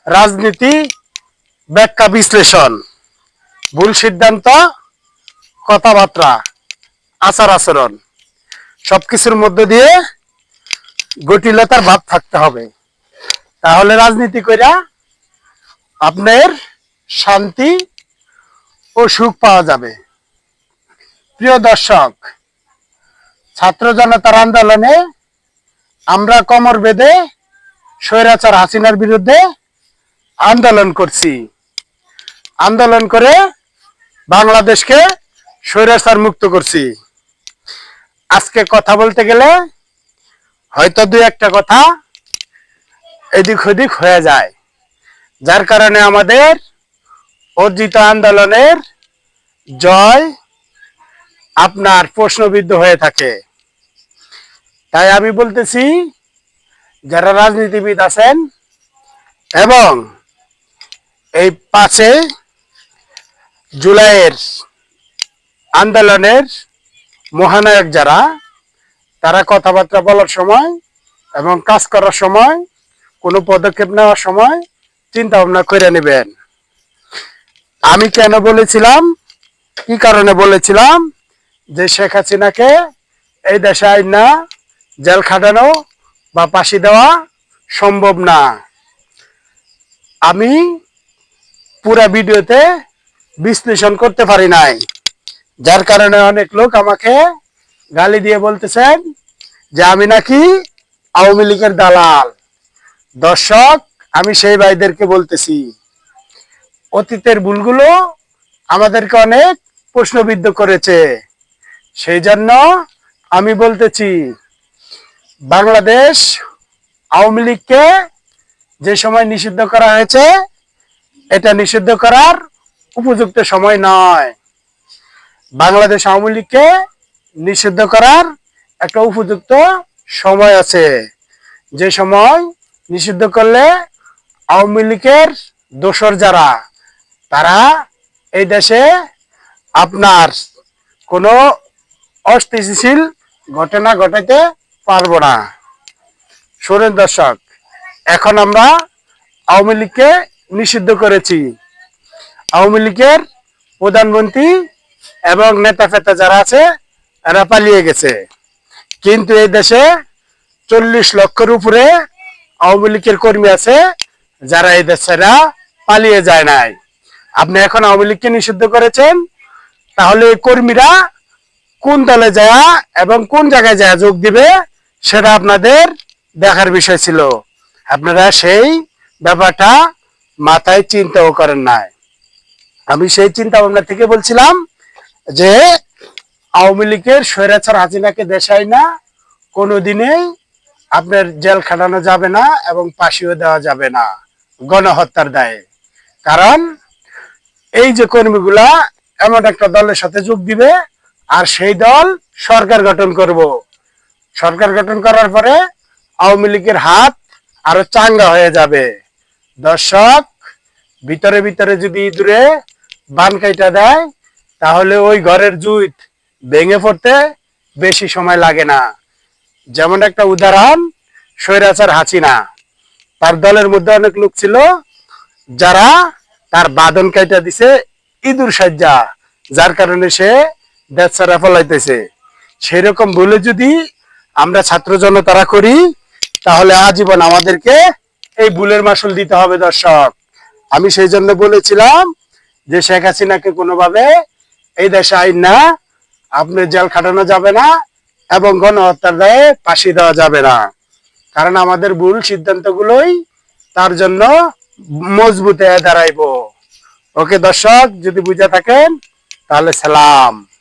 রাজনীতি, ব্যাখ্যা বিশ্লেষণ, ভুল সিদ্ধান্ত, কথাবার্তা, আচার আচরণ সবকিছুর মধ্য দিয়ে জটিলতার ভাব থাকতে হবে। তাহলে রাজনীতি কইরা আপনার শান্তি ও সুখ পাওয়া যাবে। প্রিয় দর্শক, ছাত্র জনতার আন্দোলনে আমরা কোমর বেঁধে স্বৈরাচার হাসিনার বিরুদ্ধে আন্দোলন করছি। আন্দোলন করে বাংলাদেশকে স্বৈরাচার মুক্ত করছি। আজকে কথা বলতে গেলে হয়তো দুই একটা কথা এদিক ওদিক হয়ে যায়, যার কারণে আমাদের অর্জিত আন্দোলনের জয় আপনার প্রশ্নবিদ্ধ হয়ে থাকে। তাই আমি বলতেছি, যারা রাজনীতিবিদ আছেন এবং এই 5 জুলাইয়ের আন্দোলনের মহানায়ক যারা, তারা কথাবার্তা বলার সময় এবং কাজ করার সময়, কোনো পদক্ষেপ নেওয়ার সময় চিন্তা ভাবনা করে নেবেন। আমি কেন বলেছিলাম, কি কারণে বলেছিলাম যে শেখ হাসিনাকে এই দেশে আইন না জেল খাটানো বা ফাঁসি দেওয়া সম্ভব না। আমি পুরা ভিডিওতে বিশ্লেষণ করতে পারি নাই, যার কারণে অনেক লোক আমাকে গালি দিয়ে বলতেছেন যে আমি নাকি আওয়ামী লীগের দালাল। দর্শক, আমি সেই ভাইদেরকে বলতেছি, অতীতের ভুলগুলো আমাদেরকে অনেক প্রশ্নবিদ্ধ করেছে। সেই জন্য আমি বলতেছি, বাংলাদেশ আওয়ামী লীগকে যে সময় নিষিদ্ধ করা হয়েছে, এটা নিষিদ্ধ করার উপযুক্ত সময় নয়। বাংলাদেশ আওয়ামী লীগকে নিষিদ্ধ করার একটা উপযুক্ত সময় আছে, যে সময় নিষিদ্ধ করলে আওয়ামী লীগের দোসর যারা, তারা এই দেশে আপনার কোনো অস্থিতিশীল ঘটনা ঘটাইতে পারবো না। শোনেন দর্শক, এখন আমরা আওয়ামী লীগকে নিষিদ্ধ করেছি। আওয়ামী লীগের প্রধানমন্ত্রী এবং নেতা ফেতা যারা আছে, এরা পালিয়ে গেছে। কিন্তু এই দেশে 40 লক্ষের উপরে আওয়ামী লীগের কর্মী আছে, যারা এই দেশেরা পালিয়ে যায় নাই। আপনি এখন আওয়ামী লীগকে নিষিদ্ধ করেছেন, তাহলে এই কর্মীরা কোন দলে যায় এবং কোন জায়গায় যায় যোগ দিবে, সেটা আপনাদের দেখার বিষয় ছিল। আপনারা সেই ব্যাপারটা মাথায় চিন্তাও করেন নাই। আমি সেই চিন্তা ভাবনা থেকে বলছিলাম যে আওয়ামী লীগের স্বৈরাচার হাসিনাকে দেশাই না কোনোদিনেই আপনার জেল খাটানো যাবে না এবং ফাঁসিও দেওয়া যাবে না গণহত্যার দায়ে। কারণ এই যে কর্মীগুলা এমন একটা দলের সাথে যোগ দিবে, আর সেই দল সরকার গঠন করব। সরকার গঠন করার পরে আওয়ামী লীগের হাত আরো চাঙ্গা হয়ে যাবে। দর্শক, ভিতরে ভিতরে যদি ইঁদুরে বান কাইটা দেয়, তাহলে ওই ঘরের জুইত ভেঙে পড়তে বেশি সময় লাগে না। যেমন একটা উদাহরণ, স্বৈরাচার হাসিনা, তার দলের মধ্যে অনেক লোক ছিল যারা তার বাঁধন কাইটা দিছে ইঁদুর সাজ্জা, যার কারণে সে দেশ ছাড়া পলাইতেছে। সেরকম বলে যদি আমরা ছাত্র জনতারা করি, তাহলে আজীবন আমাদেরকে এই ভুলের মাসুল দিতে হবে। দর্শক, আমি সেই জন্য বলেছিলাম যে শেখ হাসিনাকে কোনোভাবে এই দেশে আইন না আপনি জেল খাটানো যাবে না এবং গণহত্যার দায়ে ফাঁসি দেওয়া যাবে না। কারণ আমাদের ভুল সিদ্ধান্তগুলোই তার জন্য মজবুত হয়ে দাঁড়াইব। ওকে দর্শক, যদি বুঝে থাকেন তাহলে সালাম।